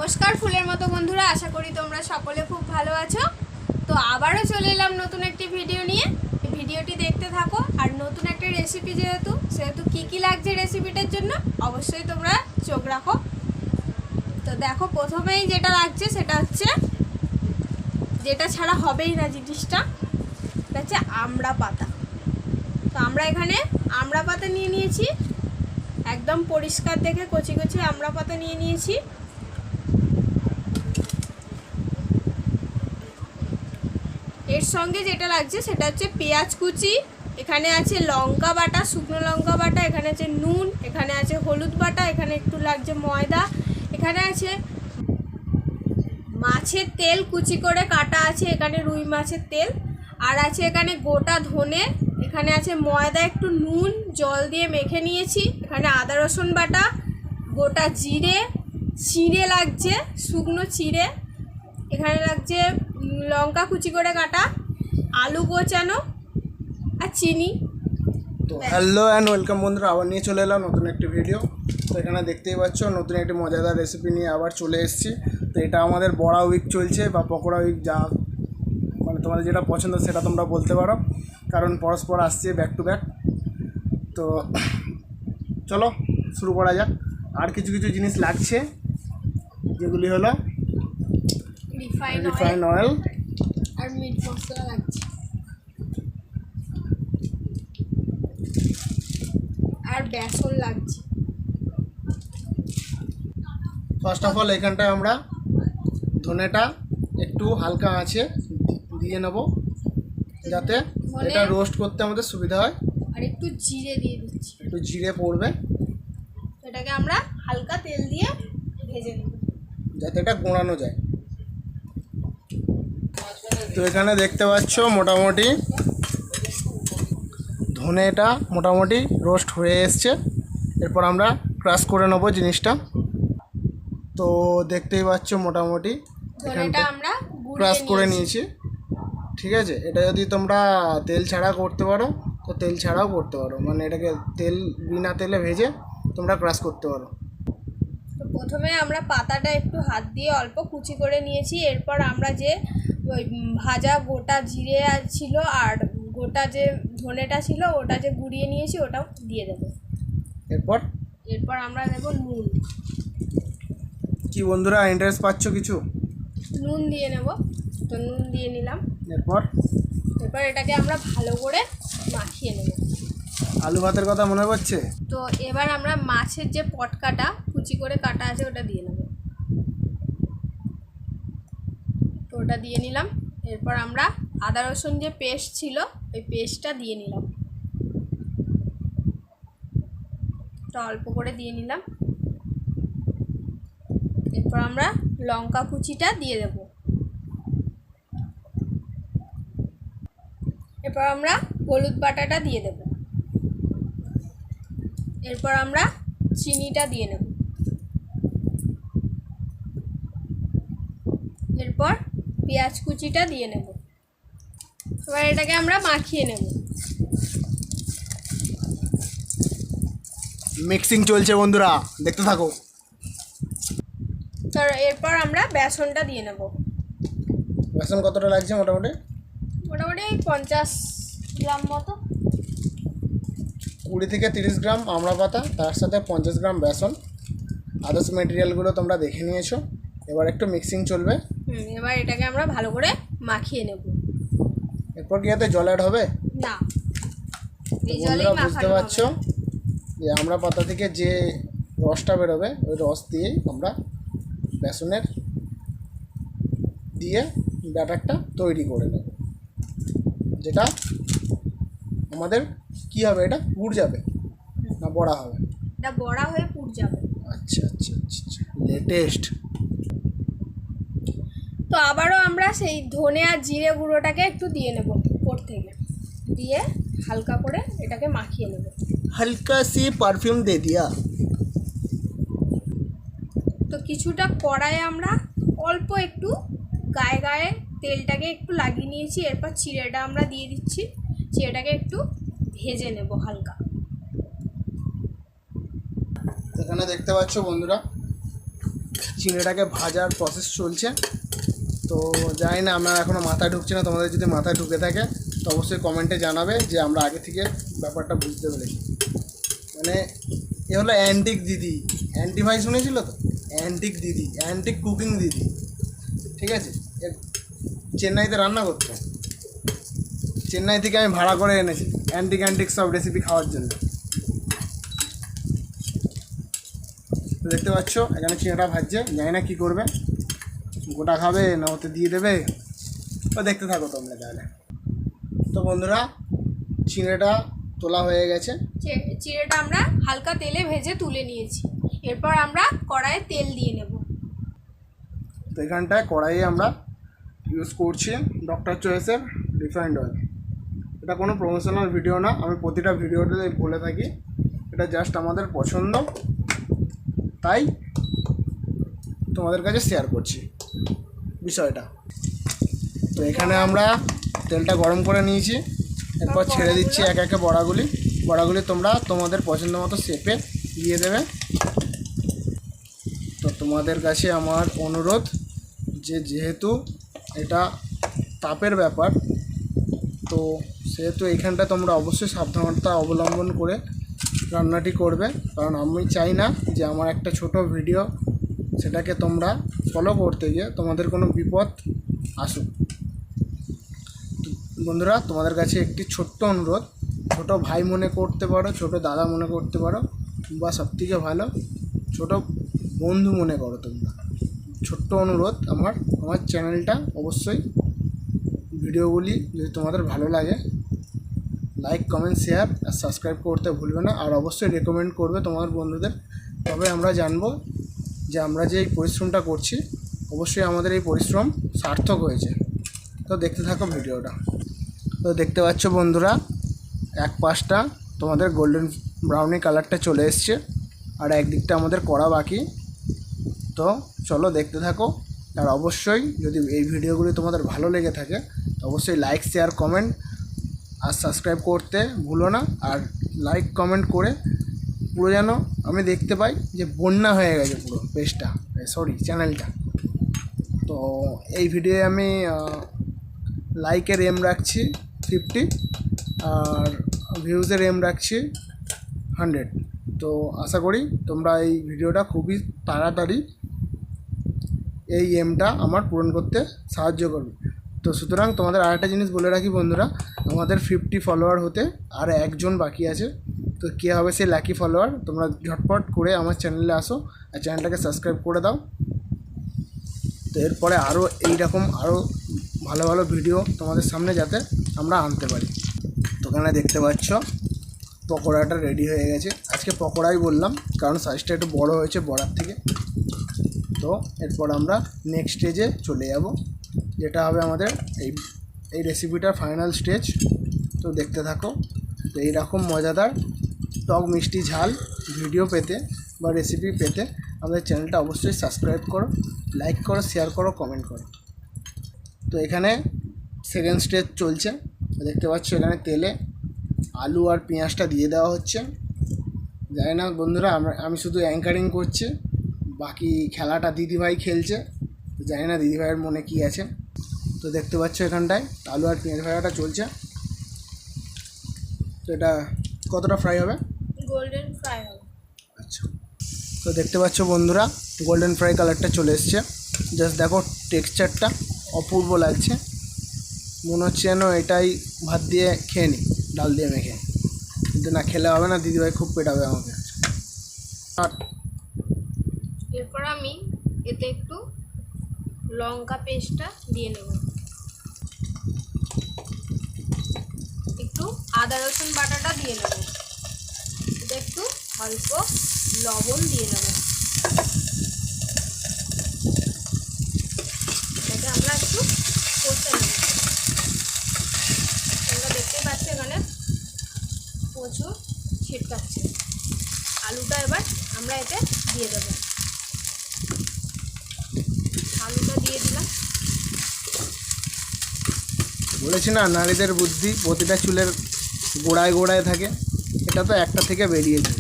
নমস্কার ফুলের মতো বন্ধুরা, আশা করি তোমরা সকলে খুব ভালো আছো। তো আবারও চলে এলাম নতুন একটি ভিডিও নিয়ে। ভিডিওটি দেখতে থাকো। আর নতুন একটা রেসিপি সেহেতু কি লাগছে রেসিপিটার জন্য অবশ্যই তোমরা চোখ রাখো। তো দেখো, প্রথমেই যেটা লাগছে সেটা হচ্ছে, যেটা ছাড়া হবেই না জিনিসটা, সেটা হচ্ছে আমড়া পাতা। তো আমরা এখানে আমড়া পাতা নিয়ে নিয়েছি, একদম পরিষ্কার দেখে কচি কচি আমড়া পাতা নিয়ে নিয়েছি। এর সঙ্গে যেটা লাগছে সেটা হচ্ছে পেঁয়াজ কুচি, এখানে আছে লঙ্কা বাটা, শুকনো লঙ্কা বাটা, এখানে আছে নুন, এখানে আছে হলুদ বাটা, এখানে একটু লাগছে ময়দা, এখানে আছে মাছের তেল কুচি করে কাটা আছে, এখানে রুই মাছের তেল, আর আছে এখানে গোটা ধনে, এখানে আছে ময়দা, একটু নুন জল দিয়ে মেখে নিয়েছি, এখানে আদা রসুন বাটা, গোটা জিরে, চিড়ে লাগছে শুকনো চিড়ে, এখানে লাগছে লঙ্কা কুচি করে কাটা, আলু কোচানো আর চিনি। তো হ্যালো অ্যান্ড ওয়েলকাম বন্ধুরা, আবার নিয়ে চলে এলাম নতুন একটি ভিডিও। তো এখানে দেখতেই পাচ্ছ নতুন একটি মজাদার রেসিপি নিয়ে আবার চলে এসেছি। তো এটা আমাদের বড়া উইক চলছে বা পকোড়া উইক, যা মানে তোমাদের যেটা পছন্দ সেটা তোমরা বলতে পারো, কারণ পরস্পর আসছে ব্যাক টু ব্যাক। তো চলো শুরু করা যাক। আর কিছু কিছু জিনিস লাগছে, যেগুলি হলো রিফাইন অয়েল আর মিট মশলা লাগছে, আর বেসন লাগছে। ফার্স্ট অফ অল এখানটায় আমরা ধনেটা একটু হালকা আঁচে দিয়ে নেব, যাতে এটা রোস্ট করতে আমাদের সুবিধা হয়। আর একটু জিরে দিয়ে দিচ্ছি, একটু জিরে পড়বে, এটাকে আমরা হালকা তেল দিয়ে ভেজে নেব যাতে এটা গোড়ানো যায়। তো এখানে দেখতে পাচ্ছ মোটামুটি ধনেটা মোটামুটি রোস্ট হয়ে এসছে। এরপর আমরা ক্রাশ করে নেবো জিনিসটা। তো দেখতেই পাচ্ছ মোটামুটি ধনেটা আমরা ক্রাশ করে নিয়েছি। ঠিক আছে, এটা যদি তোমরা তেল ছাড়া করতে পারো তো তেল ছাড়াও করতে পারো, মানে এটাকে বিনা তেলে ভেজে তোমরা ক্রাশ করতে পারো। তো প্রথমে আমরা পাতাটা একটু হাত দিয়ে অল্প কুচি করে নিয়েছি। এরপর আমরা যে ওই ভাজা গোটা জিরে ছিল আর গোটা যে ধনেটা ছিল ওটা যে গুঁড়িয়ে নিয়েছি ওটাও দিয়ে দেবো। এরপর আমরা দেবো নুন। কি বন্ধুরা, ইন্টারেস্ট পাচ্ছ কিছু? নুন দিয়ে নেব। তো নুন দিয়ে নিলাম। এরপর এটাকে আমরা ভালো করে মাখিয়ে নেব। আলু ভাতের কথা মনে পড়ছে। তো এবার আমরা মাছের যে পটকাটা কুচি করে কাটা আছে ওটা দিয়ে নেব। তো ওটা দিয়ে নিলাম। এরপর আমরা আদা রসুন যে পেস্ট ছিল ওই পেস্টটা দিয়ে নিলাম, তো অল্প করে দিয়ে নিলাম। এরপর আমরা লঙ্কা কুচিটা দিয়ে দেব। এরপর আমরা হলুদ বাটাটা দিয়ে দেব। এরপর আমরা চিনিটা দিয়ে নেব। এরপর পেঁয়াজ কুচিটা দিয়ে নেব। এবার এটাকে আমরা মাখিয়ে নেব। মিক্সিং চলছে বন্ধুরা, দেখতে থাকো। তো এরপর আমরা বেসনটা দিয়ে নেব। বেসন কতটা লাগছে? মোটামুটি 50 গ্রাম মতো। 20 থেকে 30 গ্রাম আমড়া পাতা, তার সাথে 50 গ্রাম বেসন। আদার্স মেটেরিয়ালগুলো তোমরা দেখে নিয়েছো। এবার একটু মিক্সিং চলবে। এবার এটাকে আমরা ভালো করে মাখিয়ে নেব। এরপর কি এতে জল অ্যাড হবে? না, এই বন্ধুরা জলেই বুঝতে মাখানো পারছো যে আমড়া পাতা থেকে যে রসটা বেরোবে ওই রস দিয়েই আমরা বেসনের দিয়ে ব্যাটারটা তৈরি করে নেব, যেটা আমাদের কি হবে, এটা পুড় যাবে না বড়া হবে? এটা বড়া হয়ে পুড় যাবে। আচ্ছা আচ্ছা আচ্ছা আচ্ছা, লেটেস্ট। তো আবারও আমরা সেই ধনে আর জিরে গুঁড়োটাকে একটু দিয়ে নেব, উপর থেকে দিয়ে হালকা করে এটাকে মাখিয়ে নেব। হালকা সি পারফিউম দে দিয়া। তো কিছুটা কড়াইয়ে আমরা অল্প একটু গায়ে গায়ে তেলটাকে একটু লাগিয়ে নিয়েছি। এরপর চিড়েটা আমরা দিয়ে দিচ্ছি। চিড়েটাকে একটু ভেজে নেব হালকা। এখানে দেখতে পাচ্ছ বন্ধুরা চিংড়িটাকে ভাজার প্রসেস চলছে। তো জানি না, আমার এখনও মাথায় ঢুকছে না। তোমাদের যদি মাথায় ঢুকে থাকে তো অবশ্যই কমেন্টে জানাবে যে আমরা আগে থেকে ব্যাপারটা বুঝতে পেরেছি। মানে এ হলো অ্যান্টিক দিদি, অ্যান্টি ভাই শুনেছিল তো, অ্যান্টিক দিদি, অ্যান্টিক কুকিং দিদি, ঠিক আছে। চেন্নাইতে রান্না করতো, চেন্নাই থেকে আমি ভাড়া করে এনেছি অ্যান্টিক সব রেসিপি খাওয়ার জন্য। তো দেখতে পাচ্ছ এখানে চিংড়িটা ভাজছে, জানি না কী করবে, গোটা খাবে না ওতে দিয়ে দেবে। তো দেখতে থাকো তোমরা তাহলে। তো বন্ধুরা, চিংড়িটা তোলা হয়ে গেছে। চিড়েটা আমরা হালকা তেলে ভেজে তুলে নিয়েছি। এরপর আমরা কড়াইয়ে তেল দিয়ে নেব। তো এখানটায় কড়াইয়ে আমরা ইউজ করছি ডক্টর চয়েসের রিফাইন্ড অয়েল। এটা কোনো প্রমোশনাল ভিডিও না, আমি প্রতিটা ভিডিওতে বলে থাকি, এটা জাস্ট আমাদের পছন্দ, তাই তোমাদের কাছে শেয়ার করছি বিষয়টা। তো এখানে আমরা তেলটা গরম করে নিয়েছি, এরপর ছেড়ে দিচ্ছি এক একে বড়াগুলি তোমরা তোমাদের পছন্দ মতো শেপে দিয়ে দেবে। তো তোমাদের কাছে আমার অনুরোধ যে যেহেতু এটা তাপের ব্যাপার, তো সেহেতু এইখানটা তোমরা অবশ্যই সাবধানতা অবলম্বন করে রান্নাটি করবে, কারণ আমি চাই না যে আমার একটা ছোট ভিডিও সেটাকে তোমরা ফলো করতে গিয়ে তোমাদের কোনো বিপদ আসুক। বন্ধুরা, তোমাদের কাছে একটি ছোট্ট অনুরোধ, ছোট ভাই মনে করতে পারো, ছোট দাদা মনে করতে পারো, বা সবথেকে ভালো ছোট বন্ধু মনে করো তোমরা। ছোট্ট অনুরোধ আমার চ্যানেলটা অবশ্যই, ভিডিওগুলি যদি তোমাদের ভালো লাগে লাইক কমেন্ট শেয়ার আর সাবস্ক্রাইব করতে ভুলবে না। আর অবশ্যই রেকমেন্ড করবে তোমার বন্ধুদের, তবে আমরা জানবো যে আমরা যে এই পরিশ্রমটা করছি অবশ্যই আমাদের এই পরিশ্রম সার্থক হয়েছে। তো দেখতে থাকো ভিডিওটা। তো দেখতে পাচ্ছ বন্ধুরা, এক পাশটা তোমাদের গোল্ডেন ব্রাউনি কালারটা চলে এসছে, আর একদিকটা আমাদের করা বাকি। তো চলো দেখতে থাকো। আর অবশ্যই যদি এই ভিডিওগুলি তোমাদের ভালো লেগে থাকে তো অবশ্যই লাইক শেয়ার কমেন্ট আর সাবস্ক্রাইব করতে ভুলো না। আর লাইক কমেন্ট করে পুরো যেন আমি দেখতে পাই যে বন্যা হয়ে গেছে পুরো পেজটা, চ্যানেলটা। তো এই ভিডিওয়ে আমি লাইকের এম রাখছি 50 আর ভিউজের এম রাখছি 100। তো আশা করি তোমরা এই ভিডিওটা খুবই তাড়াতাড়ি এই এমটা আমার পূরণ করতে সাহায্য করবে। তো সুতরাং তোমাদের আরেকটা জিনিস বলে রাখি বন্ধুরা, আমাদের 50 ফলোয়ার হতে আর একজন বাকি আছে। তো কে হবে সেই লাকি ফলোয়ার, তোমরা ঝটপট করে আমার চ্যানেলে আসো আর চ্যানেলটাকে সাবস্ক্রাইব করে দাও। তো এরপরে আরও এইরকম আরও ভালো ভালো ভিডিও তোমাদের সামনে যাতে আমরা আনতে পারি। তো ওখানে দেখতে পাচ্ছ পকোড়াটা রেডি হয়ে গেছে। আজকে পকোড়াই বললাম কারণ সাইজটা একটু বড় হয়েছে বড়ার থেকে। তো এরপর আমরা নেক্সট স্টেজে চলে যাব, যেটা হবে আমাদের এই রেসিপিটার ফাইনাল স্টেজ। তো দেখতে থাকো। তো এইরকম মজাদার টক মিষ্টি ঝাল ভিডিও পেতে বা রেসিপি পেতে আমাদের চ্যানেলটা অবশ্যই সাবস্ক্রাইব করো, লাইক করো, শেয়ার করো, কমেন্ট করো। তো এখানে সেকেন্ড স্টেজ চলছে। দেখতে পাচ্ছ এখানে তেলে আলু আর পেঁয়াজটা দিয়ে দেওয়া হচ্ছে। জানি না বন্ধুরা, আমি শুধু অ্যাঙ্কারিং করছি, বাকি খেলাটা দিদিভাই খেলছে। তো জানি না দিদিভাইয়ের মনে কী আছে। তো দেখতে পাচ্ছ এখানটায় আলু আর পেঁয়াজ ভাজাটা চলছে। তো এটা কতটা ফ্রাই হবে? গোল্ডেন ফ্রাই হবে। আচ্ছা, তো দেখতে পাচ্ছ বন্ধুরা গোল্ডেন ফ্রাই কালারটা চলে এসছে। জাস্ট দেখো টেক্সচারটা অপূর্ব লাগছে, মনে হচ্ছে যেন এটাই ভাত দিয়ে খেয়ে নিই, ডাল দিয়ে মেখে। কিন্তু না, খেলে হবে না, দিদিভাই খুব পেটাবে আমাকে। আর এরপর আমি এতে একটু লঙ্কা পেস্টটা দিয়ে নেব, একটু আদা রসুন বাটাটা দিয়ে নেব, এটা একটু অল্প লবণ দিয়ে নেব। এটাকে আমরা একটু কষে নেব। তোমরা দেখতেই পাচ্ছ এখানে প্রচুর ছিটকাচ্ছে। আলুটা এবার আমরা এতে দিয়ে দেবো। আলুটা দিয়ে দিলাম। বলেছি না, নারীদের বুদ্ধি প্রতিটা চুলের গোড়ায় গোড়ায় থাকে, এটা তো একটা থেকে বেরিয়েছে।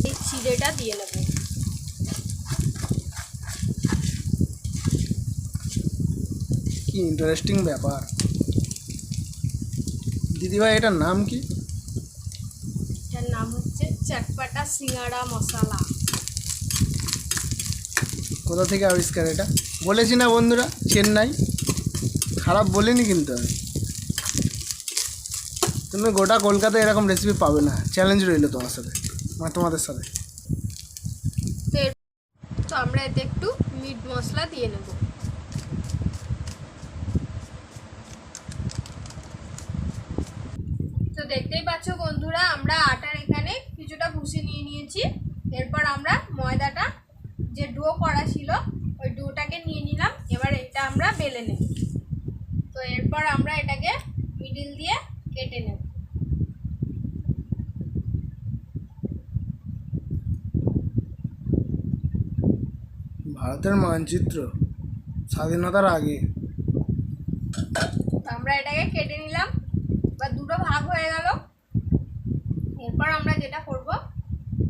এই চিড়েটা দিয়ে নেব। কি ইন্টারেস্টিং ব্যাপার। দিদিভাই এটার নাম কি? এটার নাম হচ্ছে চটপটা সিঙ্গাড়া মশলা। কোথা থেকে আবিষ্কার এটা? বলেছি না বন্ধুরা, চেন্নাই। খারাপ বলিনি কিন্তু আমি। তুমি গোটা কলকাতায় এরকম রেসিপি পাবে না। চ্যালেঞ্জ রইলো তোমার সাথে, তোমাদের সাথে। তো আমরা এতে একটু মিট মশলা দিয়ে নেব। তো দেখতেই পাচ্ছ বন্ধুরা, আমরা আটার এখানে কিছুটা ভুষি নিয়ে নিয়েছি। এরপর আমরা ময়দাটা যে ডো করা ছিল ওই ডোটাকে নিয়ে নিলাম। এবার এটা আমরা বেলে নেব। তো এরপর আমরা এটাকে মিডিল দিয়ে কেটে নেব। ভারতের মানচিত্র স্বাধীনতার আগে। তো আমরা এটাকে কেটে নিলাম, বা দুটো ভাগ হয়ে গেল। এরপর আমরা যেটা করব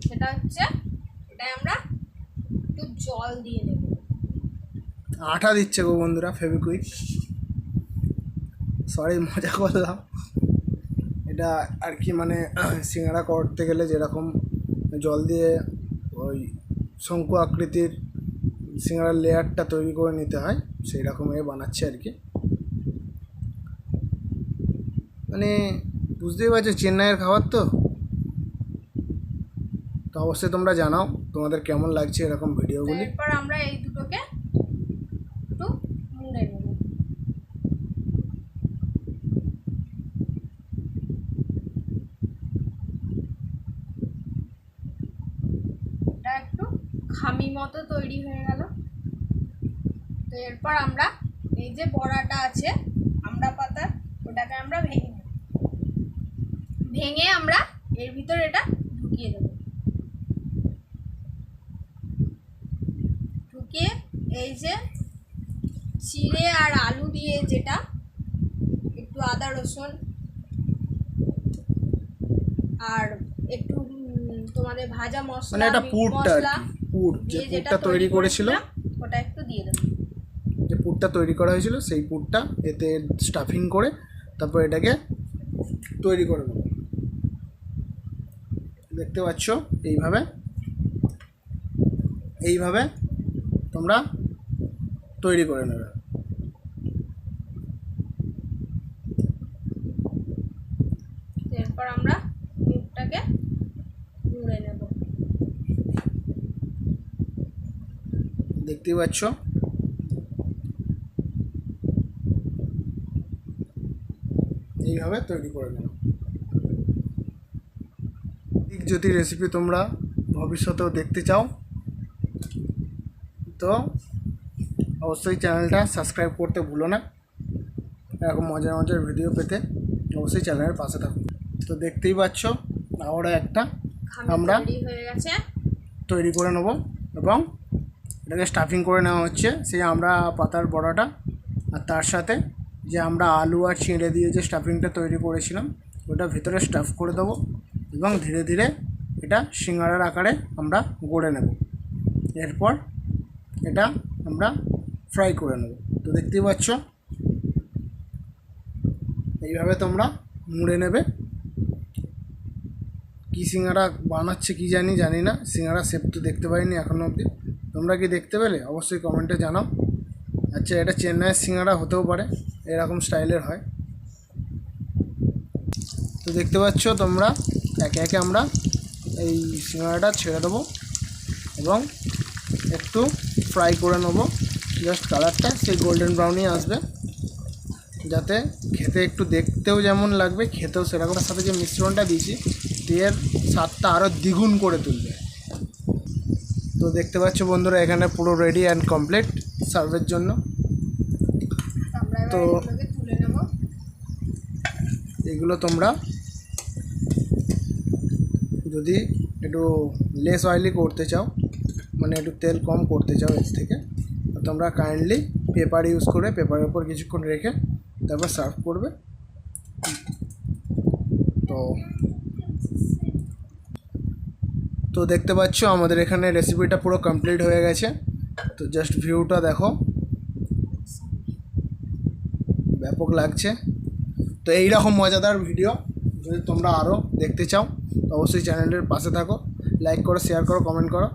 সেটা হচ্ছে এটাই আমরা একটু জল দিয়ে নেব। আঠা দিচ্ছে গো বন্ধুরা, ফেভিকুইক। সরি, মজা করলাম। এটা আর কি, মানে সিঙ্গাড়া করতে গেলে যেরকম জল দিয়ে ওই শঙ্কু আকৃতির সিঙ্গাড়ার লেয়ারটা তৈরি করে নিতে হয়, সেই রকম বানাচ্ছে আর কি। মানে বুঝতেই পারছো চেন্নাইয়ের খাবার তো। তো অবশ্যই তোমরা জানাও তোমাদের কেমন লাগছে এরকম তো ভিডিওগুলি। এরপর আমরা এই দুটোকে একটু মুড়ে নেব। এটা একটু খামি মতো তৈরি হয়ে গেল। তো এরপর আমরা এই যে বড়াটা আছে আমড়া পাতার, ওটাকে আমরা ভেঙে নেব। ভেঙে আমরা এর ভিতর এটা ঢুকিয়ে দেব। ঢুকিয়ে এই যে চিড়ে আর আলু দিয়ে, যেটা একটু আদা রসুন আর একটু তোমাদের ভাজা মশলা, মানে এটা মিট পুরটা আর মশলা কি, পুর যে দিয়ে যেটা পুরটা তৈরি করেছিল, করেছিলাম, ওটা একটু দিয়ে দেবো। যে পুরটা তৈরি করা হয়েছিল সেই পুরটা এতে স্টাফিং করে তারপর এটাকে তৈরি করে নেব। দেখতে পাচ্ছ এইভাবে এইভাবে তোমরা তৈরি করে নেবে। এরপর আমরা মুখটাকে মুড়ে নেব। দেখতেই পাচ্ছ এইভাবে তৈরি করে নেব। যদি রেসিপি তোমরা ভবিষ্যতেও দেখতে চাও তো অবশ্যই চ্যানেলটা সাবস্ক্রাইব করতে ভুলো না। এরকম মজার মজার ভিডিও পেতে অবশ্যই চ্যানেলের পাশে থাকুন। তো দেখতেই পাচ্ছ আবারও একটা আমরা তৈরি হয়ে গেছে। তৈরি করে নেব এবং এটাকে স্টাফিং করে নেওয়া হচ্ছে সেই আমরা পাতার বড়াটা, আর তার সাথে যে আমরা আলু আর চিঁড়ে দিয়ে যে স্টাফিংটা তৈরি করেছিলাম ওটা ভিতরে স্টাফ করে দেবো এবং ধীরে ধীরে এটা সিঙ্গাড়ার আকারে আমরা গড়ে নেব। এরপর এটা আমরা ফ্রাই করে নেব। তো দেখতেই পাচ্ছ এইভাবে তোমরা মুড়ে নেবে। কী সিঙ্গাড়া বানাচ্ছে কি জানি না, সিঙ্গাড়া শেপ তো দেখতে পাইনি এখনও অবধি। তোমরা কি দেখতে পেলে অবশ্যই কমেন্টে জানাও। আচ্ছা, এটা চেন্নাইয়ের সিঙ্গাড়া হতেও পারে, এরকম স্টাইলের হয়। তো দেখতে পাচ্ছ তোমরা একে একে আমরা এই সিঙ্গাড়াটা ছেড়ে দেবো এবং একটু ফ্রাই করে নেবো। জাস্ট কালারটা সেই গোল্ডেন ব্রাউনই আসবে, যাতে খেতে একটু দেখতেও যেমন লাগবে খেতেও সেরকম। তার সাথে যে মিশ্রণটা দিয়েছি এর স্বাদটা আরও দ্বিগুণ করে তুলবে। তো দেখতে পাচ্ছ বন্ধুরা এখানে পুরো রেডি অ্যান্ড কমপ্লিট সার্ভের জন্য। তো তুলে নেব। এগুলো তোমরা যদি একটু লেস অয়েলি করতে চাও, মানে একটু তেল কম করতে চাও এর থেকে, তোমরা কাইন্ডলি পেপার ইউজ করে পেপারের উপর কিছুক্ষণ রেখে তারপর সার্ভ করবে। তো দেখতে পাচ্ছ আমাদের এখানে রেসিপিটা পুরো কমপ্লিট হয়ে গেছে। তো জাস্ট ভিউটা দেখো, ব্যাপক লাগছে। তো এইরকম মজাদার ভিডিও যদি তোমরা আরও দেখতে চাও তো অবশ্যই চ্যানেলের পাশে থাকো, লাইক করো, শেয়ার করো, কমেন্ট করো,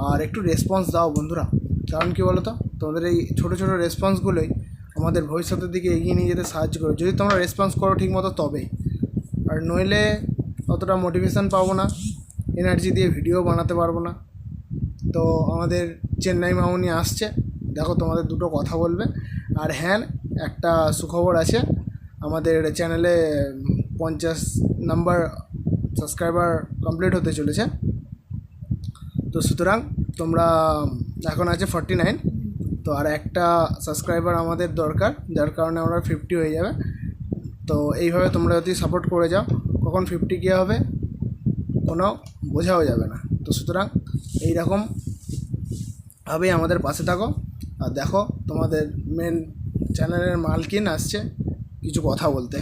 আর একটু রেসপন্স দাও বন্ধুরা। কারণ কী বলো তো, তোমাদের এই ছোটো ছোটো রেসপন্সগুলোই আমাদের ভবিষ্যতের দিকে এগিয়ে নিয়ে যেতে সাহায্য করে, যদি তোমরা রেসপন্স করো ঠিকমতো তবেই। আর নইলে অতটা মোটিভেশন পাবো না, এনার্জি দিয়ে ভিডিও বানাতে পারবো না। তো আমাদের চেন্নাই মামুনি আসছে, দেখো তোমাদের দুটো কথা বলবে। আর হ্যাঁ, একটা সুখবর আছে, আমাদের চ্যানেলে 50 নাম্বার সাবস্ক্রাইবার কমপ্লিট হতে চলেছে। তো সুতরাং তোমরা এখন আছে 49, তো আর একটা সাবস্ক্রাইবার আমাদের দরকার, যার কারণে আমরা 50 হয়ে যাবে। তো এইভাবে তোমরা যদি সাপোর্ট করে যাও, কখন 50 কী হবে কোনো বোঝাও যাবে না। তো সুতরাং এইরকমভাবেই আমাদের পাশে থাকো। আর দেখো তোমাদের মেন চ্যানেলের মালকিন আসছে কিছু কথা বলতে।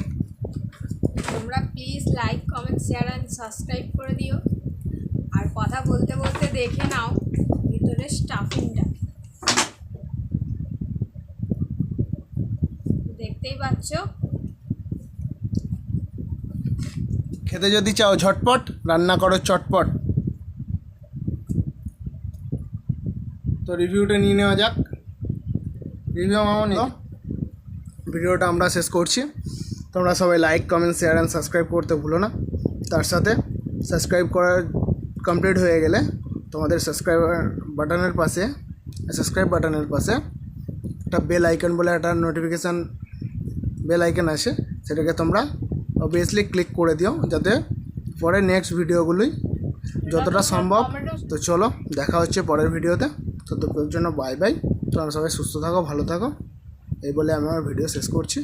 তোমরা please like, comment, share and subscribe করে দিও। আর কথা বলতে বলতে দেখে নাও ভিতরে স্টাফিংটা, দেখতেই পাচ্ছ। খেতে যদি চাও ঝটপট, রান্না করো চটপট। তো রিভিউটা নিয়ে নেওয়া যাক। রিভিউ মামনি, ভিডিওটা আমরা শেষ করছি। তোমরা সবাই like, comment, share and subscribe করতে ভুলো না। তার সাথে সাবস্ক্রাইব করার কমপ্লিট হয়ে গেলে তোমাদের সাবস্ক্রাইব বাটনের পাশে একটা বেল আইকন বলে একটা নোটিফিকেশান বেল আইকন আসে, সেটাকে তোমরা অবভিয়াসলি ক্লিক করে দিও, যাতে পরে নেক্সট ভিডিওগুলোই যতটা সম্ভব। তো চলো, দেখা হচ্ছে পরের ভিডিওতে। ততক্ষণের জন্য বাই বাই। তোমরা সবাই সুস্থ থাকো, ভালো থাকো, এই বলে আমি আমার ভিডিও শেষ করছি।